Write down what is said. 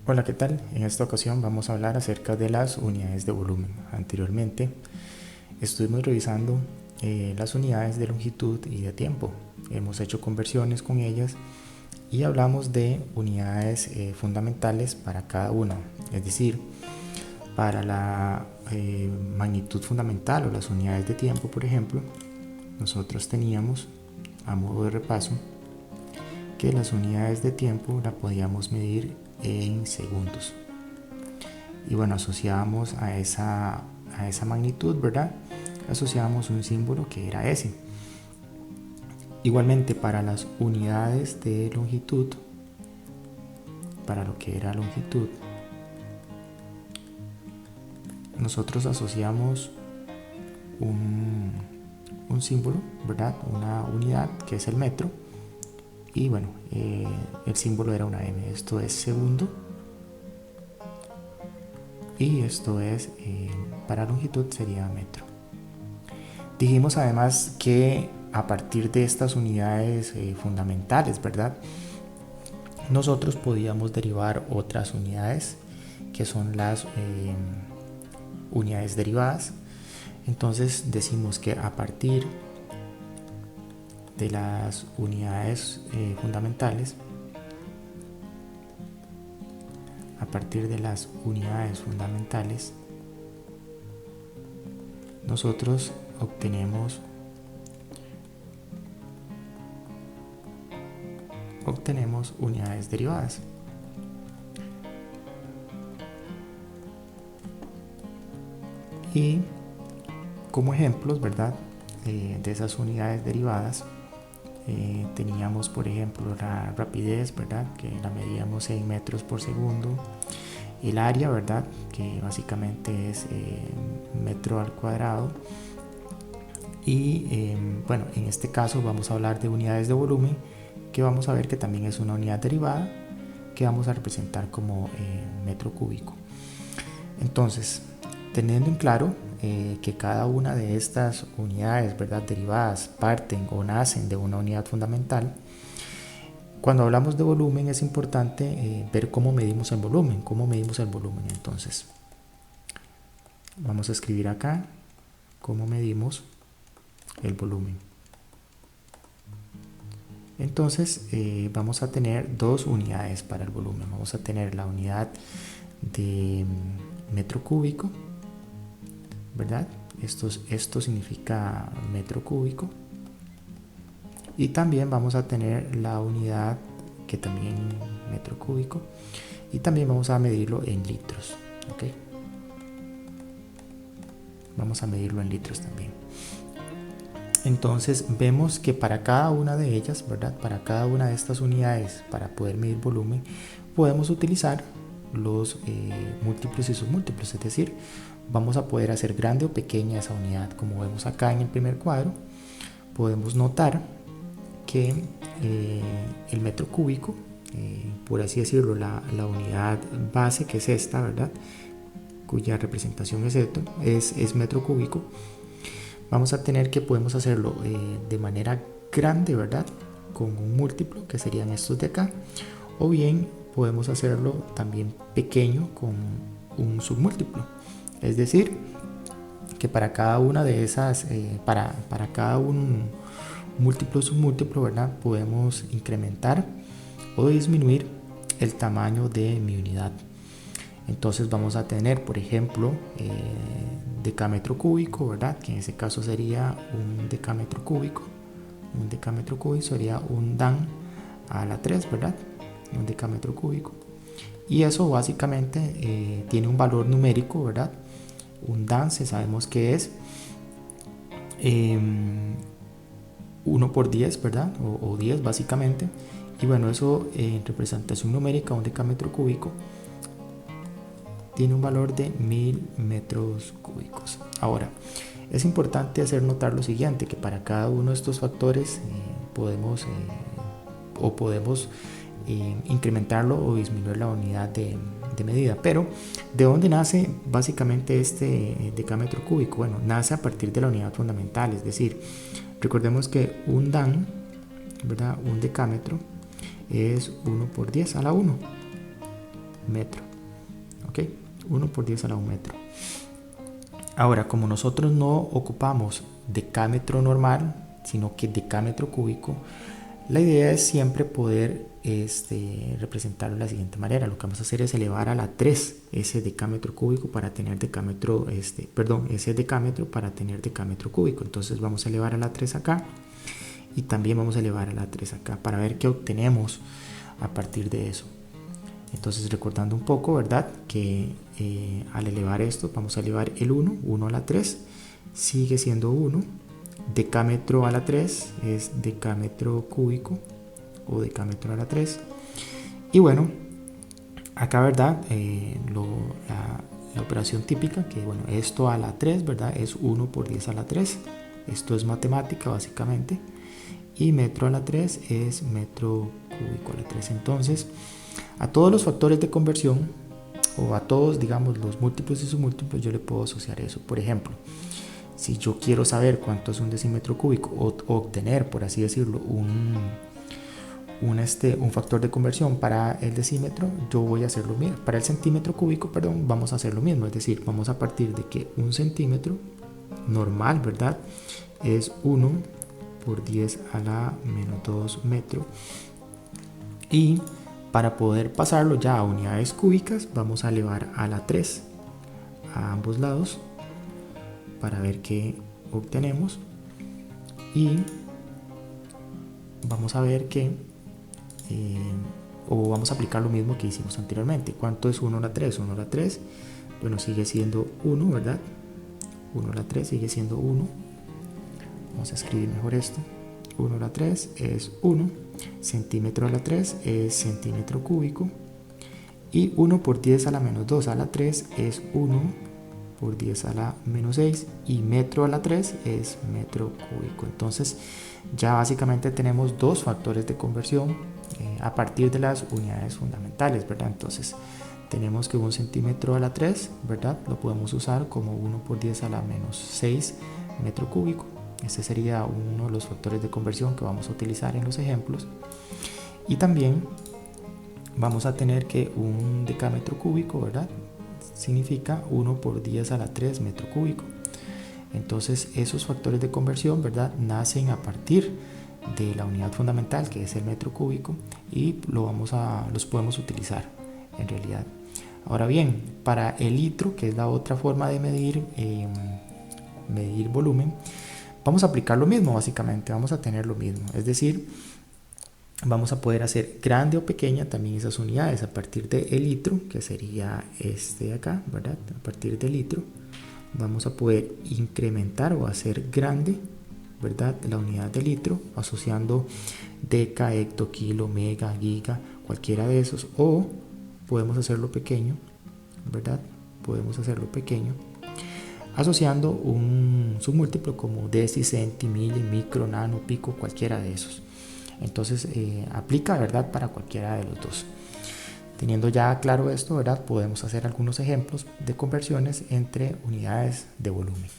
Hola, ¿qué tal? En esta ocasión vamos a hablar acerca de las unidades de volumen. Anteriormente estuvimos revisando las unidades de longitud y de tiempo. Hemos hecho conversiones con ellas y hablamos de unidades fundamentales para cada una. Es decir, para la magnitud fundamental o las unidades de tiempo, por ejemplo, nosotros teníamos, a modo de repaso, que las unidades de tiempo la podíamos medir en segundos. Y bueno, asociábamos a esa magnitud, ¿verdad? Asociábamos un símbolo que era S. Igualmente para las unidades de longitud, para lo que era longitud, nosotros asociamos un símbolo, ¿verdad? Una unidad que es el metro. Y bueno, el símbolo era una M. Esto es segundo. Y esto es, para longitud sería metro. Dijimos además que a partir de estas unidades fundamentales, ¿verdad? Nosotros podíamos derivar otras unidades que son las unidades derivadas. Entonces decimos que a partir de las unidades fundamentales, nosotros obtenemos unidades derivadas. Y como ejemplos, ¿verdad? De esas unidades derivadas, teníamos por ejemplo la rapidez, ¿verdad? Que la medíamos en metros por segundo. El área, ¿verdad? Que básicamente es metro al cuadrado. Y bueno, en este caso vamos a hablar de unidades de volumen, que vamos a ver que también es una unidad derivada, que vamos a representar como metro cúbico. Entonces, teniendo en claro que cada una de estas unidades, ¿verdad?, derivadas parten o nacen de una unidad fundamental, cuando hablamos de volumen es importante ver cómo medimos el volumen. Entonces, vamos a escribir acá cómo medimos el volumen. Entonces vamos a tener dos unidades para el volumen. Vamos a tener la unidad de metro cúbico, ¿verdad? Esto significa metro cúbico. Y también vamos a tener la unidad que también metro cúbico. Y también vamos a medirlo en litros, ¿ok? Vamos a medirlo en litros también. Entonces vemos que para cada una de ellas, ¿verdad? Para cada una de estas unidades, para poder medir volumen, podemos utilizar los múltiplos y submúltiplos. Es decir, vamos a poder hacer grande o pequeña esa unidad. Como vemos acá en el primer cuadro, podemos notar que el metro cúbico, por así decirlo, la unidad base, que es esta, ¿verdad?, cuya representación es metro cúbico, vamos a tener que podemos hacerlo de manera grande, ¿verdad?, con un múltiplo, que serían estos de acá, o bien podemos hacerlo también pequeño con un submúltiplo. Es decir, que para cada una de esas, para cada un múltiplo submúltiplo, ¿verdad?, podemos incrementar o disminuir el tamaño de mi unidad. Entonces vamos a tener, por ejemplo, decámetro cúbico, ¿verdad?, que en ese caso sería un decámetro cúbico. Un decámetro cúbico sería un Dan a la 3, ¿verdad? Un decámetro cúbico. Y eso básicamente tiene un valor numérico, ¿verdad? Un Dan sabemos que es 1 por 10, ¿verdad? O 10 básicamente. Y bueno, eso en representación numérica, un decámetro cúbico tiene un valor de 1000 metros cúbicos. Ahora, es importante hacer notar lo siguiente, que para cada uno de estos factores podemos incrementarlo o disminuir la unidad de medida. Pero, ¿de dónde nace básicamente este decámetro cúbico? Bueno, nace a partir de la unidad fundamental, es decir, recordemos que un Dan, ¿verdad?, un decámetro, es 1 por 10 a la 1. metro. ¿Ok? 1 por 10 a la 1 metro. Ahora, como nosotros no ocupamos decámetro normal, sino que decámetro cúbico, la idea es siempre poder representarlo de la siguiente manera. Lo que vamos a hacer es elevar a la 3 ese decámetro cúbico para tener decámetro, ese decámetro para tener decámetro cúbico. Entonces vamos a elevar a la 3 acá y también vamos a elevar a la 3 acá para ver qué obtenemos a partir de eso. Entonces, recordando un poco, ¿verdad? Que al elevar esto, vamos a elevar el 1 a la 3, sigue siendo 1. Decámetro a la 3 es decámetro cúbico o decámetro a la 3. Y bueno, acá, ¿verdad? La operación típica, que bueno, esto a la 3, ¿verdad? Es 1 por 10 a la 3. Esto es matemática, básicamente. Y metro a la 3 es metro cúbico a la 3. Entonces, a todos los factores de conversión, o a todos, digamos, los múltiplos y submúltiplos, yo le puedo asociar eso. Por ejemplo, si yo quiero saber cuánto es un decímetro cúbico o obtener, por así decirlo, un factor de conversión para el decímetro, yo voy a hacer lo mismo. Para el centímetro cúbico, perdón, vamos a hacer lo mismo. Es decir, vamos a partir de que un centímetro normal, ¿verdad? Es 1 por 10 a la menos 2 metro. Y para poder pasarlo ya a unidades cúbicas, vamos a elevar a la 3 a ambos lados para ver qué obtenemos. Y vamos a ver que o vamos a aplicar lo mismo que hicimos anteriormente. ¿Cuánto es 1 a la 3? 1 a la 3, bueno, sigue siendo 1, ¿verdad? 1 a la 3 sigue siendo 1. Vamos a escribir mejor esto. 1 a la 3 es 1. Centímetro a la 3 es centímetro cúbico. Y 1 por 10 a la menos 2 a la 3 es 1 por 10 a la menos 6. Y metro a la 3 es metro cúbico. Entonces ya básicamente tenemos dos factores de conversión a partir de las unidades fundamentales, ¿verdad? Entonces tenemos que un centímetro a la 3, ¿verdad? Lo podemos usar como 1 por 10 a la menos 6 metro cúbico. Este sería uno de los factores de conversión que vamos a utilizar en los ejemplos. Y también vamos a tener que un decámetro cúbico, ¿verdad? Significa 1 por 10 a la 3 metro cúbico. Entonces esos factores de conversión, ¿verdad?, nacen a partir de la unidad fundamental, que es el metro cúbico, y los podemos utilizar en realidad. Ahora bien, para el litro, que es la otra forma de medir volumen, vamos a aplicar lo mismo. Básicamente vamos a tener lo mismo, es decir, vamos a poder hacer grande o pequeña también esas unidades a partir del litro, que sería este de acá, ¿verdad? A partir del litro vamos a poder incrementar o hacer grande, ¿verdad?, la unidad de litro, asociando deca, hecto, kilo, mega, giga, cualquiera de esos, o podemos hacerlo pequeño, ¿verdad? Podemos hacerlo pequeño asociando un submúltiplo como deci, centi, mili, micro, nano, pico, cualquiera de esos. Entonces aplica, ¿verdad?, para cualquiera de los dos. Teniendo ya claro esto, ¿verdad?, podemos hacer algunos ejemplos de conversiones entre unidades de volumen.